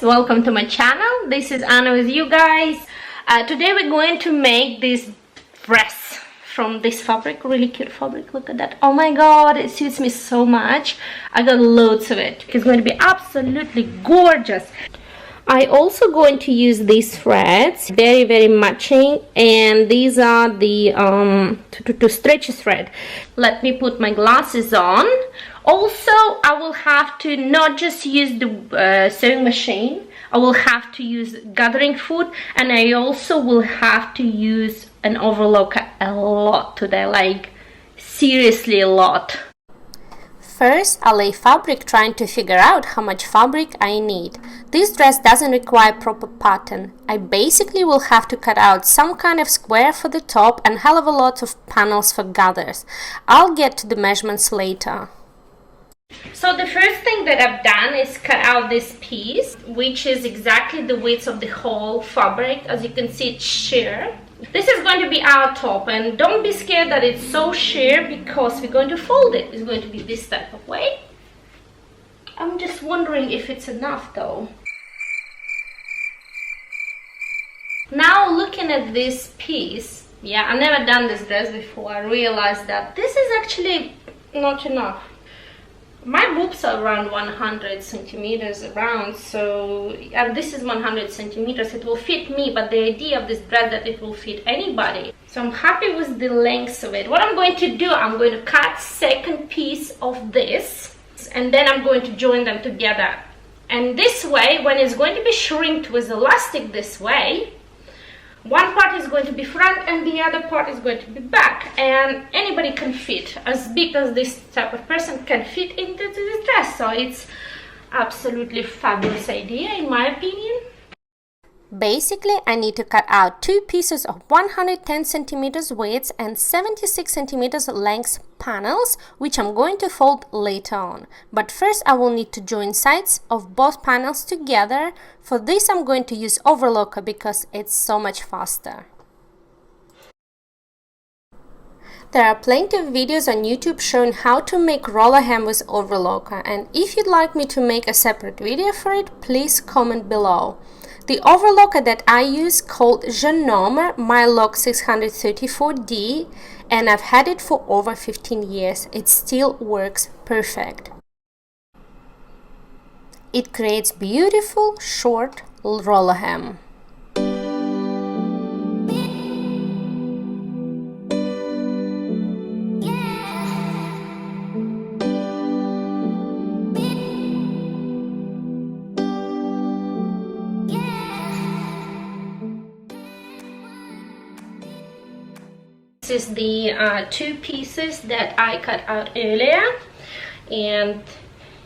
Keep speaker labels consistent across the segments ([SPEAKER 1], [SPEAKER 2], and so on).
[SPEAKER 1] welcome to my channel. This is Anna with you guys. Today we're going to make this dress from this fabric, really cute fabric. Look at that. Oh my god, it suits me so much. I got loads of it. It's going to be absolutely gorgeous. I also going to use these threads, very matching, and these are the to stretch thread. Let me put my glasses on. Also, I will have to not just use the sewing machine, I will have to use gathering foot, and I also will have to use an overlocker a lot today, like seriously a lot.
[SPEAKER 2] First, I lay fabric trying to figure out how much fabric I need. This dress doesn't require proper pattern. I basically will have to cut out some kind of square for the top and hell of a lot of panels for gathers. I'll get to the measurements later.
[SPEAKER 1] So the first thing that I've done is cut out this piece, which is exactly the width of the whole fabric. As you can see, it's sheer. This is going to be our top, and don't be scared that it's so sheer because we're going to fold it. It's going to be this type of way. I'm just wondering if it's enough though. Now looking at this piece, yeah, I've never done this dress before. I realized that this is actually not enough. My boobs are around 100 centimeters around, so this is 100 centimeters. It will fit me, but the idea of this dress that it will fit anybody. So I'm happy with the length of it. What I'm going to do, I'm going to cut second piece of this, and then I'm going to join them together. And this way, when it's going to be shrinked with elastic this way, one part is going to be front and the other part is going to be back, and anybody can fit. As big as this type of person can fit into this dress, so it's absolutely fabulous idea in my opinion.
[SPEAKER 2] Basically, I need to cut out two pieces of 110 centimeters width and 76 centimeters length panels, which I'm going to fold later on. But first I will need to join sides of both panels together. For this I'm going to use overlocker because it's so much faster. There are plenty of videos on YouTube showing how to make roller hem with overlocker, and if you'd like me to make a separate video for it, please comment below. The overlocker that I use called Chiffon Dress 634D, and I've had it for over 15 years. It still works perfect. It creates beautiful short roller hem.
[SPEAKER 1] This is the two pieces that I cut out earlier, and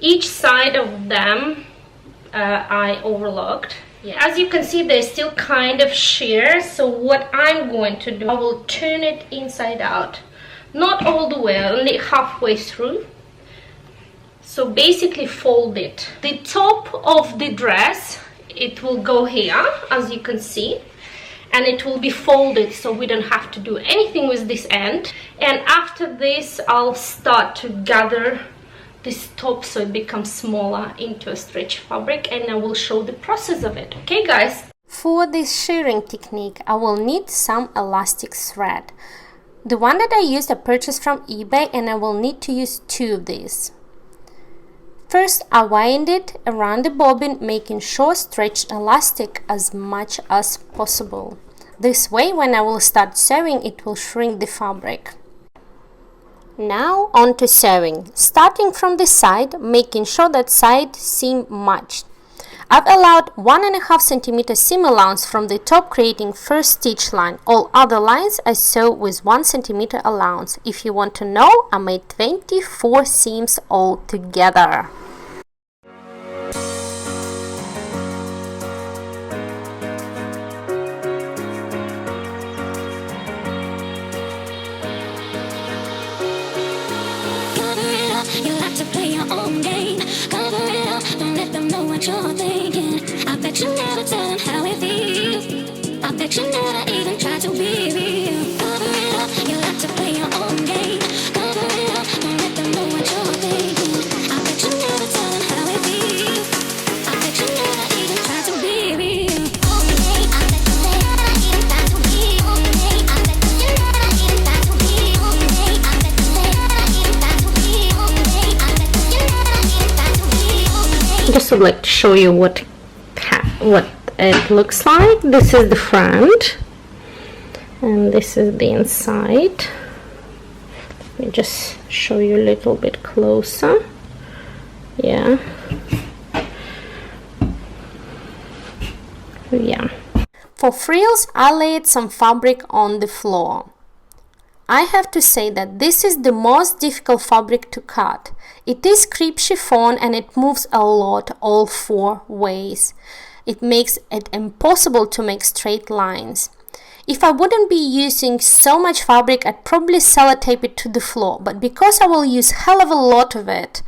[SPEAKER 1] each side of them I overlocked. Yeah. As you can see, they're still kind of sheer, so what I'm going to do, I will turn it inside out, not all the way, only halfway through. So basically fold it. The top of the dress, it will go here, as you can see, and it will be folded, so we don't have to do anything with this end. And after this, I'll start to gather this top so it becomes smaller into a stretch fabric, and I will show the process of it. Okay guys?
[SPEAKER 2] For this shirring technique, I will need some elastic thread. The one that I used I purchased from eBay, and I will need to use two of these. First, I wind it around the bobbin, making sure stretched elastic as much as possible. This way, when I will start sewing, it will shrink the fabric. Now on to sewing, starting from the side, making sure that sides seam matched. I've allowed 1.5 cm seam allowance from the top, creating first stitch line. All other lines I sew with 1 cm allowance. If you want to know, I made 24 seams all together.
[SPEAKER 3] You like to play your own game. Cover it up, don't let them know what you're thinking. I bet you never tell them how it feels. I bet you never even try to be real. Cover it up, you like to play your own game. Cover it up, don't let them know what you're thinking. I bet you never tell them how it feels. I bet you never even try
[SPEAKER 1] would like to show you what it looks like. This is the front and this is the inside. Let me just show you a little bit closer. Yeah.
[SPEAKER 2] For frills, I laid some fabric on the floor. I have to say that this is the most difficult fabric to cut. It is crepe chiffon and it moves a lot all 4 ways. It makes it impossible to make straight lines. If I wouldn't be using so much fabric, I'd probably sellotape it to the floor, but because I will use hell of a lot of it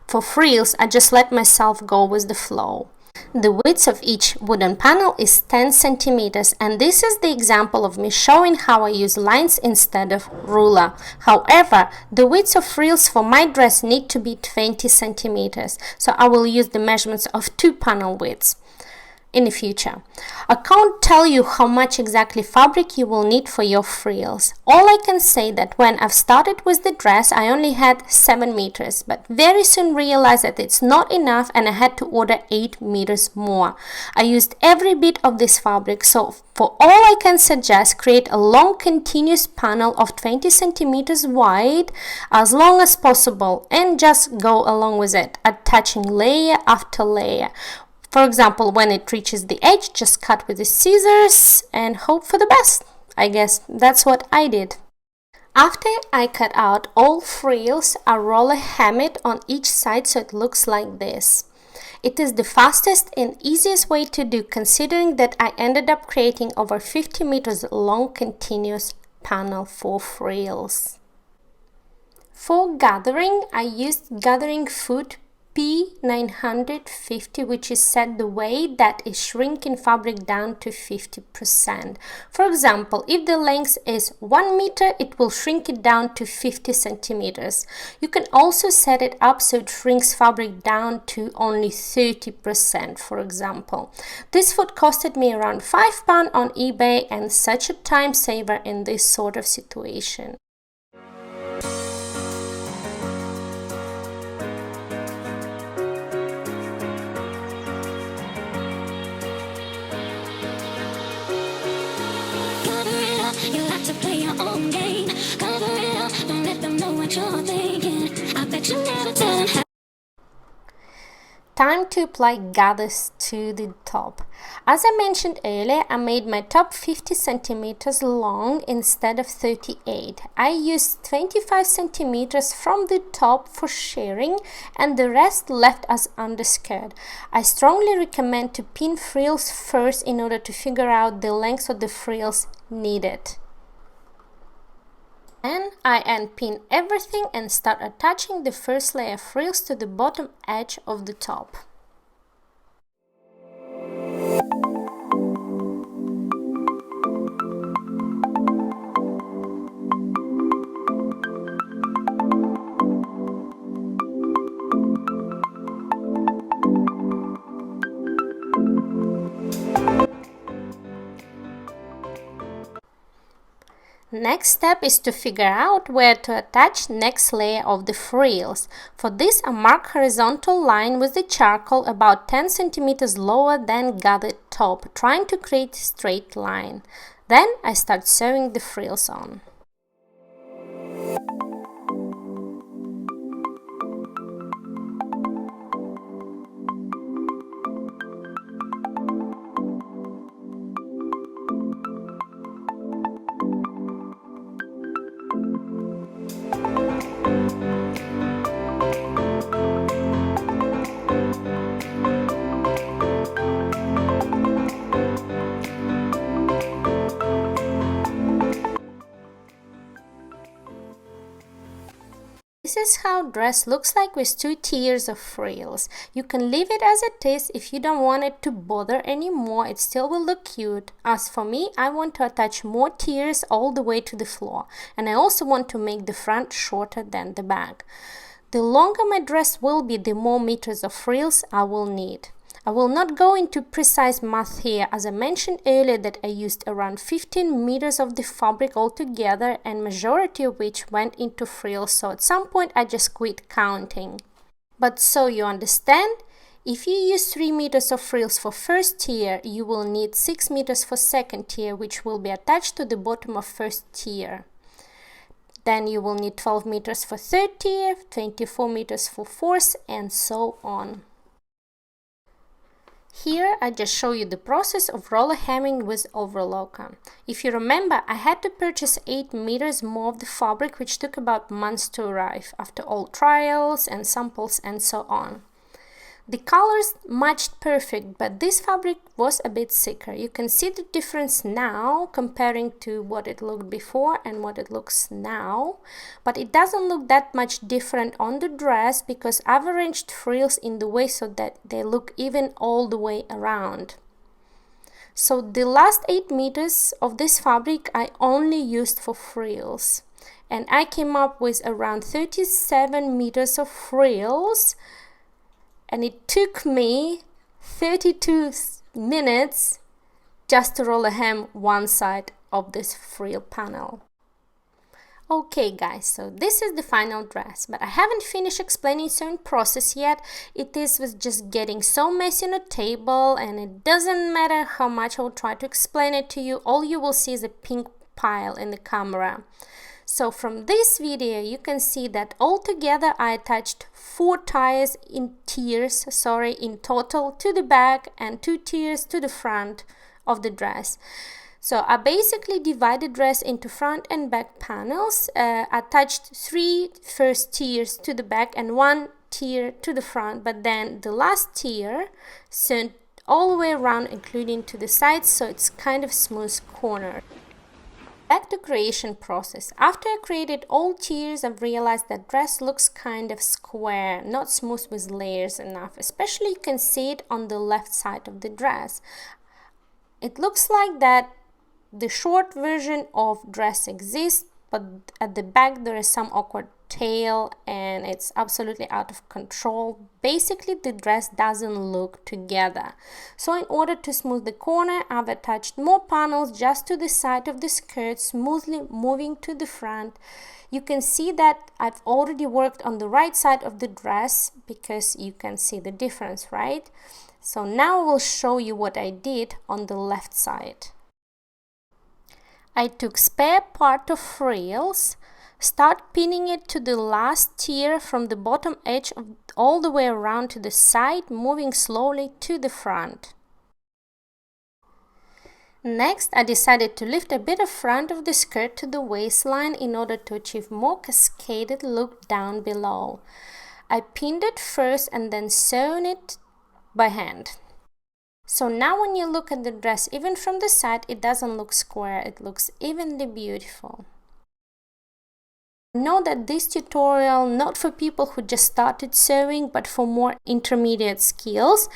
[SPEAKER 2] for frills, I just let myself go with the flow. The width of each wooden panel is 10 centimeters, and this is the example of me showing how I use lines instead of ruler. However, the width of frills for my dress need to be 20 centimeters, so I will use the measurements of 2 panel widths in the future. I can't tell you how much exactly fabric you will need for your frills. All I can say that when I've started with the dress, I only had 7 meters, but very soon realized that it's not enough and I had to order 8 meters more. I used every bit of this fabric, so for all I can suggest, create a long continuous panel of 20 centimeters wide as long as possible and just go along with it, attaching layer after layer. For example, when it reaches the edge, just cut with the scissors and hope for the best. I guess that's what I did. After I cut out all frills, I roller hem it on each side so it looks like this. It is the fastest and easiest way to do, considering that I ended up creating over 50 meters long continuous panel for frills. For gathering, I used gathering foot P950, which is set the way that is shrinking fabric down to 50%. For example, if the length is 1 meter, it will shrink it down to 50 centimeters. You can also set it up so it shrinks fabric down to only 30%, for example. This foot costed me around £5 on eBay and such a time saver in this sort of situation.
[SPEAKER 3] You like to play your own game. Cover it up, don't let them know what you're thinking. I bet you never tell them how.
[SPEAKER 2] Time to apply gathers to the top. As I mentioned earlier, I made my top 50 centimeters long instead of 38. I used 25 centimeters from the top for shirring and the rest left as underskirt. I strongly recommend to pin frills first in order to figure out the length of the frills needed. Then I end pin everything and start attaching the first layer of frills to the bottom edge of the top. Next step is to figure out where to attach next layer of the frills. For this, I mark horizontal line with the charcoal about 10 centimeters lower than gathered top, trying to create a straight line. Then I start sewing the frills on. This is how dress looks like with 2 tiers of frills. You can leave it as it is if you don't want it to bother anymore. It still will look cute. As for me, I want to attach more tiers all the way to the floor, and I also want to make the front shorter than the back. The longer my dress will be, the more meters of frills I will need. I will not go into precise math here, as I mentioned earlier that I used around 15 meters of the fabric altogether, and majority of which went into frills, so at some point I just quit counting. But so you understand, If you use 3 meters of frills for first tier, you will need 6 meters for second tier, which will be attached to the bottom of first tier. Then you will need 12 meters for third tier, 24 meters for fourth, and so on. Here I just show you the process of roller hemming with overlocker. If you remember, I had to purchase 8 meters more of the fabric, which took about months to arrive after all trials and samples and so on. The colors matched perfect, but this fabric was a bit thicker. You can see the difference now comparing to what it looked before and what it looks now, but it doesn't look that much different on the dress because I've arranged frills in the way so that they look even all the way around. So the last 8 meters of this fabric I only used for frills, and I came up with around 37 meters of frills. And it took me 32 minutes just to roller hem one side of this frill panel. Okay guys, so this is the final dress, but I haven't finished explaining sewing process yet. It was just getting so messy on the table, and it doesn't matter how much I will try to explain it to you, all you will see is a pink pile in the camera. So from this video you can see that altogether I attached 4 tiers in total to the back and 2 tiers to the front of the dress. So I basically divided the dress into front and back panels, attached 3 first tiers to the back and 1 tier to the front, but then the last tier sewn all the way around including to the sides, so it's kind of smooth corner. Back to creation process. After I created all tiers, I've realized that dress looks kind of square, not smooth with layers enough. Especially you can see it on the left side of the dress. It looks like that the short version of dress exists, but at the back there is some awkward tail and it's absolutely out of control. Basically the dress doesn't look together. So in order to smooth the corner, I've attached more panels just to the side of the skirt, smoothly moving to the front. You can see that I've already worked on the right side of the dress because you can see the difference, right? So now I will show you what I did on the left side. I took spare part of frills, start pinning it to the last tier from the bottom edge all the way around to the side, moving slowly to the front. Next, I decided to lift a bit of front of the skirt to the waistline in order to achieve more cascaded look down below. I pinned it first and then sewn it by hand. So now when you look at the dress, even from the side, it doesn't look square, it looks evenly beautiful. Know that this tutorial not for people who just started sewing, but for more intermediate skills.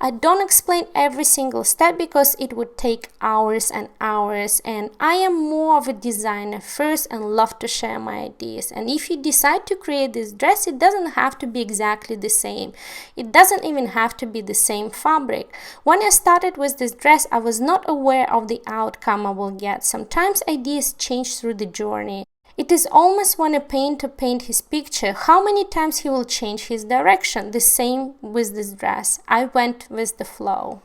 [SPEAKER 2] I don't explain every single step because it would take hours and hours, and I am more of a designer first and love to share my ideas. And if you decide to create this dress, it doesn't have to be exactly the same. It doesn't even have to be the same fabric. When I started with this dress, I was not aware of the outcome I will get. Sometimes ideas change through the journey. It is almost when a painter paints his picture, how many times he will change his direction. The same with this dress. I went with the flow.